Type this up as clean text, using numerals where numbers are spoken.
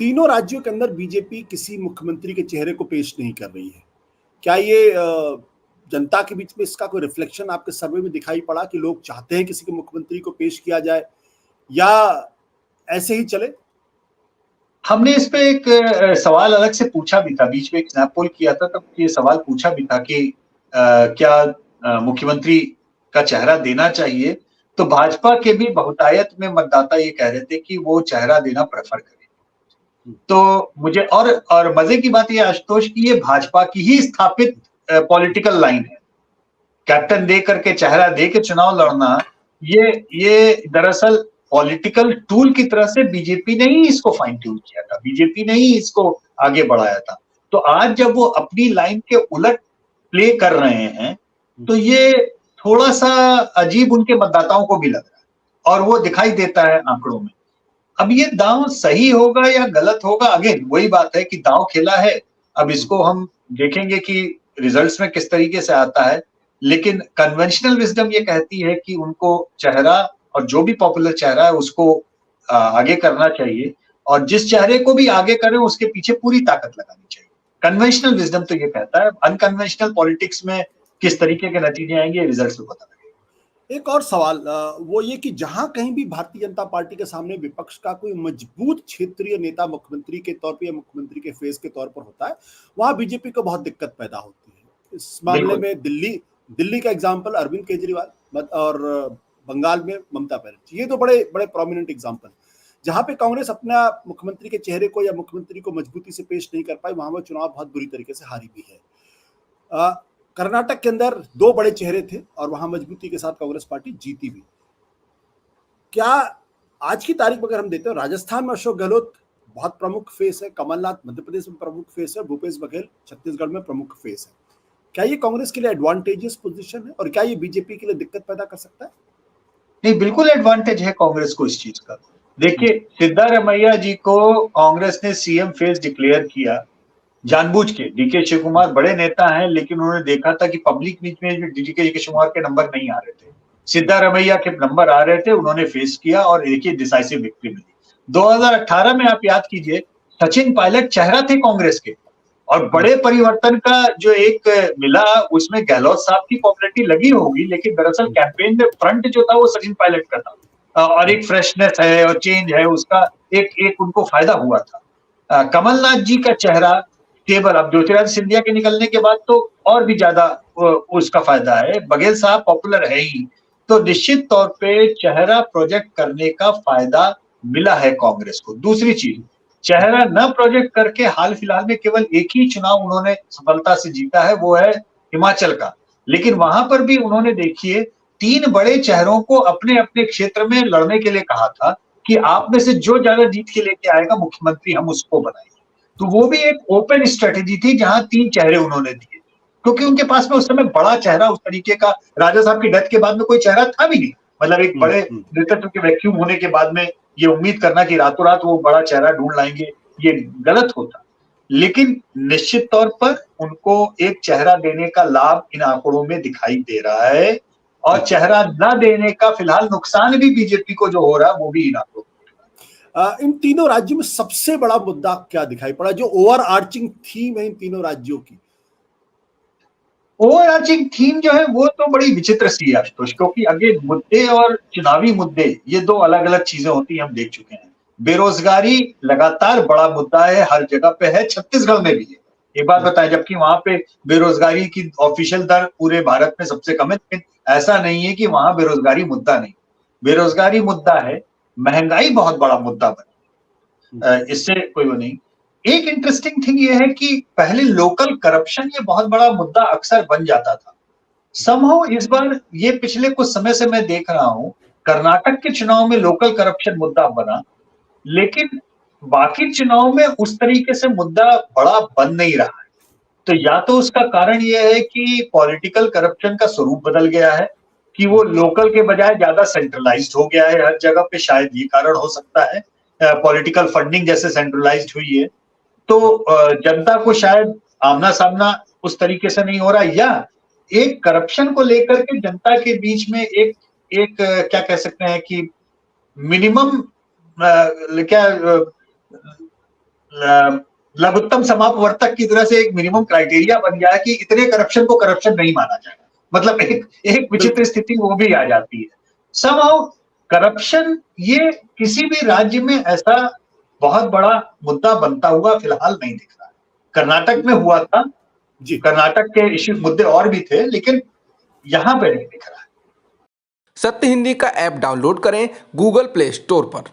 तीनों राज्यों के अंदर बीजेपी किसी मुख्यमंत्री के चेहरे को पेश नहीं कर रही है। क्या ये जनता के बीच में इसका कोई रिफ्लेक्शन आपके सर्वे में दिखाई पड़ा कि लोग चाहते हैं किसी के मुख्यमंत्री को पेश किया जाए या ऐसे ही चले? हमने इस पे एक सवाल अलग से पूछा भी था, बीच में एक स्नैप पोल किया था, तब ये सवाल पूछा भी था कि क्या मुख्यमंत्री का चेहरा देना चाहिए। तो भाजपा के भी बहुतायत में मतदाता ये कह रहे थे कि वो चेहरा देना प्रेफर करें। तो मुझे और मजे की बात ये आशुतोष की ये भाजपा की ही स्थापित पॉलिटिकल लाइन है। कैप्टन दे करके चेहरा दे के चुनाव लड़ना, ये दरअसल पॉलिटिकल टूल की तरह से बीजेपी ने ही इसको फाइन ट्यून किया था, बीजेपी ने ही इसको आगे बढ़ाया था। तो आज जब वो अपनी लाइन के उलट प्ले कर रहे हैं तो ये थोड़ा सा अजीब उनके मतदाताओं को भी लग रहा है और वो दिखाई देता है आंकड़ों में। अब ये दांव सही होगा या गलत होगा, अगेन वही बात है कि दांव खेला है। अब इसको हम देखेंगे कि रिजल्ट्स में किस तरीके से आता है, लेकिन कन्वेंशनल विजडम ये कहती है कि उनको चेहरा और जो भी पॉपुलर चेहरा है उसको आगे करना चाहिए, और जिस चेहरे को भी आगे करें उसके पीछे पूरी ताकत लगानी चाहिए। कन्वेंशनल विजडम तो ये कहता है। अनकन्वेंशनल पॉलिटिक्स में किस तरीके के नतीजे आएंगे रिजल्ट्स में पता लगेगा। एक और सवाल वो ये कि जहां कहीं भी भारतीय जनता पार्टी के सामने विपक्ष का कोई मजबूत क्षेत्रीय नेता मुख्यमंत्री के तौर पर या मुख्यमंत्री के फेस के तौर पर होता है, वहां बीजेपी को बहुत दिक्कत पैदा होती है। इस मामले में दिल्ली का एग्जाम्पल अरविंद केजरीवाल और बंगाल में ममता बनर्जी, ये तो बड़े बड़े प्रोमिनेंट एग्जाम्पल। जहां पे कांग्रेस अपना मुख्यमंत्री के चेहरे को या मुख्यमंत्री को मजबूती से पेश नहीं कर पाई, वहां वो चुनाव बहुत बुरी तरीके से हारी भी है। कर्नाटक के अंदर दो बड़े चेहरे थे और वहां मजबूती के साथ कांग्रेस पार्टी जीती भी। क्या आज की तारीख में अगर हम देते हैं, राजस्थान में अशोक गहलोत बहुत प्रमुख फेस है, कमलनाथ मध्य प्रदेश में प्रमुख फेस है, भूपेश बघेल छत्तीसगढ़ में प्रमुख फेस है। क्या ये कांग्रेस के लिए एडवांटेजियस पोजीशन है और क्या ये बीजेपी के लिए दिक्कत पैदा कर सकता है? नहीं, बिल्कुल एडवांटेज है कांग्रेस को इस चीज का। देखिए, सिद्धारमैया जी को कांग्रेस ने सीएम फेस डिक्लेयर किया जानबूझ के। डीके शिव कुमार बड़े नेता हैं, लेकिन उन्होंने देखा था कि पब्लिक बीच में डीके शिव कुमार के नंबर नहीं आ रहे थे, सिद्धारमैया के नंबर आ रहे थे, उन्होंने फेस किया और देखिए डिसाइसिव विक्ट्री मिली। 2018 में आप याद कीजिए, सचिन पायलट चेहरा थे कांग्रेस के और बड़े परिवर्तन का जो एक मिला, उसमें गहलोत साहब की पॉपुलैरिटी लगी होगी, लेकिन दरअसल कैंपेन में फ्रंट जो था वो सचिन पायलट का था और एक फ्रेशनेस है और चेंज है, उसका एक उनको फायदा हुआ था। कमलनाथ जी का चेहरा केवल अब ज्योतिरादित्य सिंधिया के निकलने के बाद तो और भी ज्यादा उसका फायदा है। बघेल साहब पॉपुलर है ही, तो निश्चित तौर पे चेहरा प्रोजेक्ट करने का फायदा मिला है कांग्रेस को। दूसरी चीज, चेहरा न प्रोजेक्ट करके हाल फिलहाल में केवल एक ही चुनाव उन्होंने सफलता से जीता है, वो है हिमाचल का। लेकिन वहां पर भी उन्होंने देखिए 3 बड़े चेहरों को अपने अपने क्षेत्र में लड़ने के लिए कहा था कि आप में से जो ज्यादा जीत के लेके आएगा मुख्यमंत्री हम उसको बनाएंगे। तो वो भी एक ओपन स्ट्रेटेजी थी जहां 3 चेहरे उन्होंने दिए, क्योंकि उनके पास में उस समय बड़ा चेहरा उस तरीके का राजा साहब की डेथ के बाद में कोई चेहरा था भी नहीं। मतलब एक बड़े नेतृत्व के वैक्यूम होने के बाद में ये उम्मीद करना कि रातों रात वो बड़ा चेहरा ढूंढ लाएंगे, ये गलत होता। लेकिन निश्चित तौर पर उनको एक चेहरा देने का लाभ इन आंकड़ों में दिखाई दे रहा है, और चेहरा न देने का फिलहाल नुकसान भी बीजेपी को जो हो रहा है वो भी इन आंकड़ों। इन तीनों राज्यों में सबसे बड़ा मुद्दा क्या दिखाई पड़ा, जो ओवर आर्चिंग थीम है इन तीनों राज्यों की? ओवर आर्चिंग थीम जो है वो तो बड़ी विचित्र सी है आशुतोष, क्योंकि आगे मुद्दे और चुनावी मुद्दे ये दो अलग अलग चीजें होती हैं, हम देख चुके हैं। बेरोजगारी लगातार बड़ा मुद्दा है, हर जगह पे है, छत्तीसगढ़ में भी है। एक बात बताएं, जबकि वहां पे बेरोजगारी की ऑफिशियल दर पूरे भारत में सबसे कम है, लेकिन ऐसा नहीं है कि वहां बेरोजगारी मुद्दा नहीं, बेरोजगारी मुद्दा है। महंगाई बहुत बड़ा मुद्दा बनी, इससे कोई वो नहीं। एक इंटरेस्टिंग थिंग ये है कि पहले लोकल करप्शन ये बहुत बड़ा मुद्दा अक्सर बन जाता था। समहाउ इस बार ये पिछले कुछ समय से मैं देख रहा हूं, कर्नाटक के चुनाव में लोकल करप्शन मुद्दा बना, लेकिन बाकी चुनाव में उस तरीके से मुद्दा बड़ा बन नहीं रहा है। तो या तो उसका कारण यह है कि पॉलिटिकल करप्शन का स्वरूप बदल गया है, कि वो लोकल के बजाय ज्यादा सेंट्रलाइज्ड हो गया है हर जगह पे, शायद ये कारण हो सकता है। पॉलिटिकल फंडिंग जैसे सेंट्रलाइज्ड हुई है, तो जनता को शायद आमना सामना उस तरीके से नहीं हो रहा, या एक करप्शन को लेकर के जनता के बीच में एक क्या कह सकते हैं कि मिनिमम क्या लघुत्तम समापवर्तक की तरह से एक मिनिमम क्राइटेरिया बन गया है कि इतने करप्शन को करप्शन नहीं माना जाएगा। मतलब एक विचित्र स्थिति वो भी आ जाती है। समहाउ करप्शन ये किसी भी राज्य में ऐसा बहुत बड़ा मुद्दा बनता हुआ फिलहाल नहीं दिख रहा है। कर्नाटक में हुआ था, जी, कर्नाटक के इश्यू मुद्दे और भी थे, लेकिन यहां पे नहीं दिख रहा है। सत्य हिंदी का ऐप डाउनलोड करें गूगल प्ले स्टोर पर।